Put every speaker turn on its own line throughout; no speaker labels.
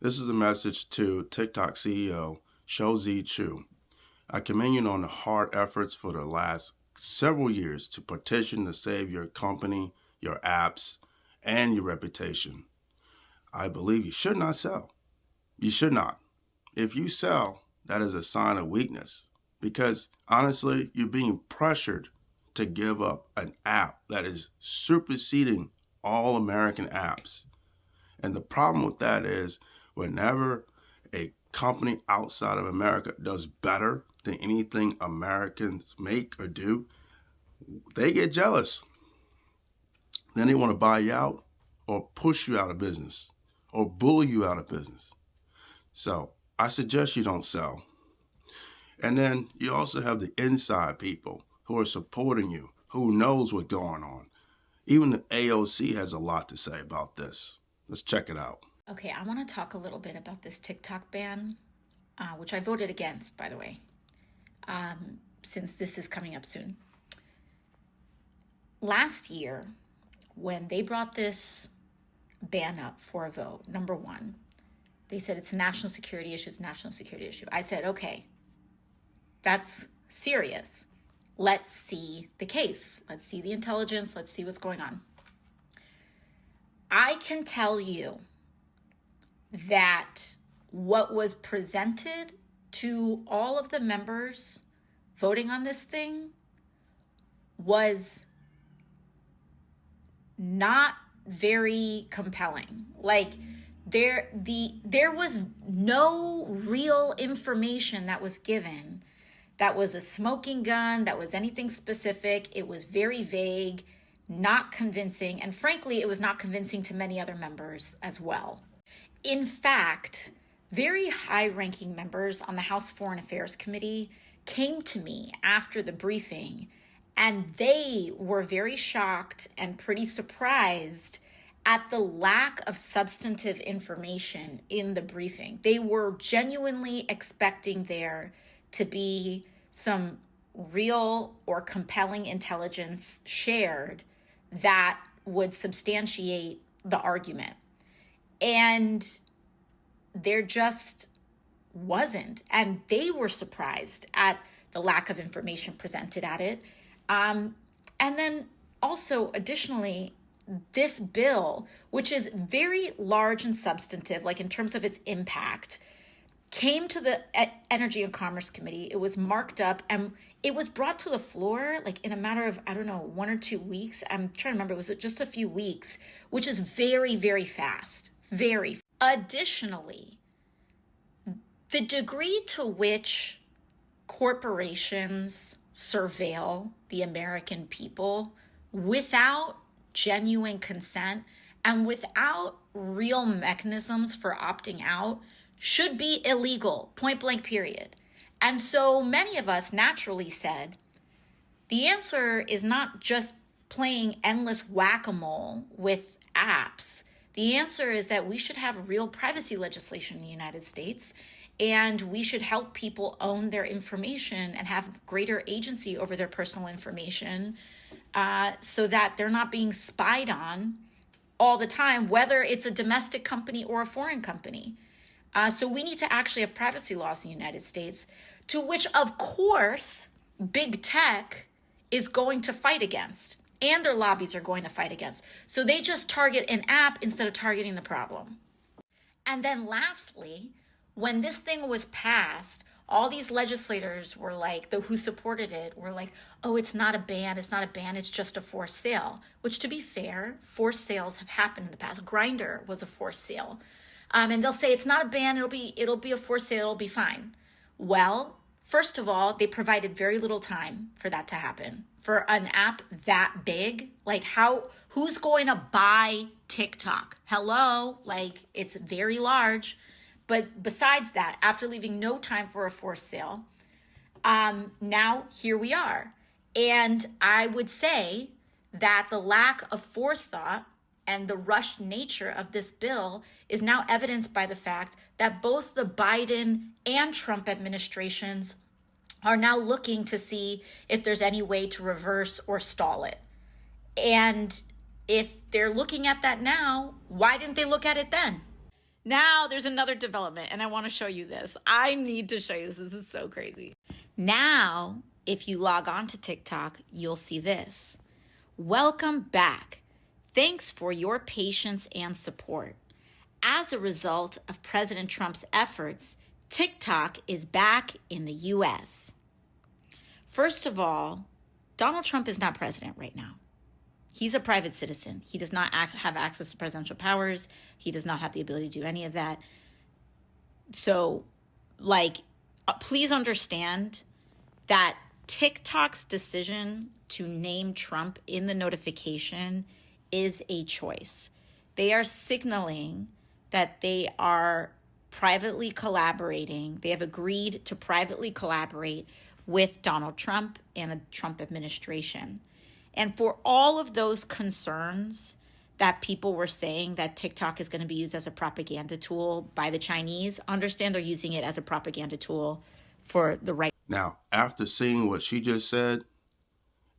This is a message to TikTok CEO Shou. I commend you on the hard efforts for the last several years to petition to save your company, your apps, and your reputation. I believe you should not sell. You should not. If you sell, that is a sign of weakness because honestly, you're being pressured to give up an app that is superseding all American apps. And the problem with that is whenever a company outside of America does better than anything Americans make or do, they get jealous. Then they want to buy you out or push you out of business or bully you out of business. So I suggest you don't sell. And then you also have the inside people who are supporting you, who knows what's going on. Even the AOC has a lot to say about this. Let's check it out.
Okay, I want to talk a little bit about this TikTok ban, which I voted against, by the way, since this is coming up soon. Last year, when they brought this ban up for a vote, number one, they said it's a national security issue, it's a national security issue. I said, okay, that's serious. Let's see the case. Let's see the intelligence. Let's see what's going on. I can tell you that what was presented to all of the members voting on this thing was not very compelling. Like there was no real information that was given that was a smoking gun, that was anything specific. It was very vague, not convincing, and frankly, it was not convincing to many other members as well. In fact, very high-ranking members on the House Foreign Affairs Committee came to me after the briefing, and they were very shocked and pretty surprised at the lack of substantive information in the briefing. They were genuinely expecting there to be some real or compelling intelligence shared that would substantiate the argument. And there just wasn't. And they were surprised at the lack of information presented at it. And then also, additionally, this bill, which is very large and substantive, like in terms of its impact, came to the Energy and Commerce Committee. It was marked up and it was brought to the floor like in a matter of, 1 or 2 weeks. I'm trying to remember, it was just a few weeks, which is very, very fast. Very. Additionally, the degree to which corporations surveil the American people without genuine consent and without real mechanisms for opting out should be illegal, point blank, period. And so many of us naturally said, the answer is not just playing endless whack-a-mole with apps. The answer is that we should have real privacy legislation in the United States, and we should help people own their information and have greater agency over their personal information so that they're not being spied on all the time, whether it's a domestic company or a foreign company. So we need to actually have privacy laws in the United States, to which, of course, big tech is going to fight against, and their lobbies are going to fight against. So they just target an app instead of targeting the problem. And then lastly, when this thing was passed, all these legislators were like, who supported it, were like, oh, it's not a ban, it's just a forced sale. Which, to be fair, forced sales have happened in the past. Grindr was a forced sale. And they'll say it's not a ban, it'll be a forced sale, it'll be fine. Well, first of all, they provided very little time for that to happen. For an app that big, like who's going to buy TikTok? Hello, like it's very large. But besides that, after leaving no time for a forced sale, now here we are. And I would say that the lack of forethought and the rushed nature of this bill is now evidenced by the fact that both the Biden and Trump administrations are now looking to see if there's any way to reverse or stall it. And if they're looking at that now, why didn't they look at it then? Now there's another development, and I want to show you this. I need to show you this. This is so crazy. Now, if you log on to TikTok, you'll see this. Welcome back. Thanks for your patience and support. As a result of President Trump's efforts, TikTok is back in the US. First of all, Donald Trump is not president right now. He's a private citizen. He does not have access to presidential powers. He does not have the ability to do any of that. So, please understand that TikTok's decision to name Trump in the notification is a choice. They are signaling that they are privately collaborating. They have agreed to privately collaborate with Donald Trump and the Trump administration. And for all of those concerns that people were saying that TikTok is going to be used as a propaganda tool by the Chinese, understand they're using it as a propaganda tool for the right.
Now, after seeing what she just said,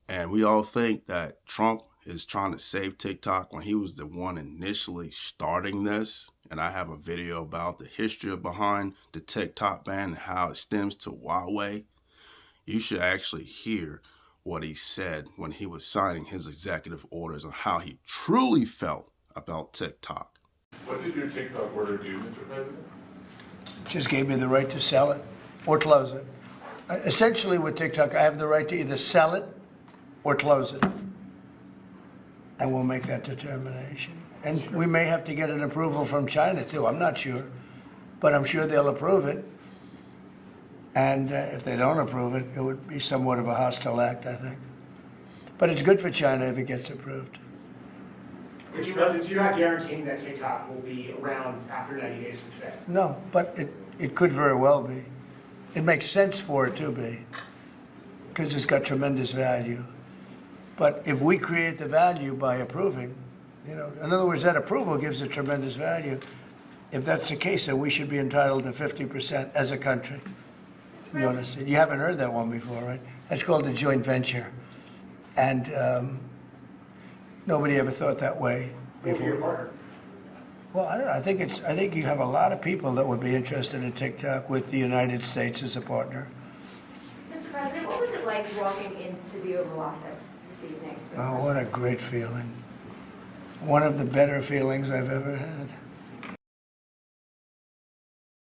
and we all think that Trump is trying to save TikTok when he was the one initially starting this, and I have a video about the history behind the TikTok ban and how it stems to Huawei, you should actually hear what he said when he was signing his executive orders on how he truly felt about TikTok.
What did your TikTok order do, Mr. President?
Just gave me the right to sell it or close it. Essentially with TikTok, I have the right to either sell it or close it. And we'll make that determination. And we may have to get an approval from China too, I'm not sure. But I'm sure they'll approve it. And if they don't approve it, it would be somewhat of a hostile act, I think. But it's good for China if it gets approved.
Mr. President, so you're not guaranteeing that TikTok will be around after 90 days from today?
No, but it could very well be. It makes sense for it to be, because it's got tremendous value. But if we create the value by approving, in other words, that approval gives it tremendous value. If that's the case, then we should be entitled to 50% as a country. You understand? You haven't heard that one before, right? That's called a joint venture. And nobody ever thought that way before. Well, I don't know. I think you have a lot of people that would be interested in TikTok with the United States as a partner.
Mr. President, what was it like walking into the Oval Office this evening?
Oh, what a great feeling. One of the better feelings I've ever had.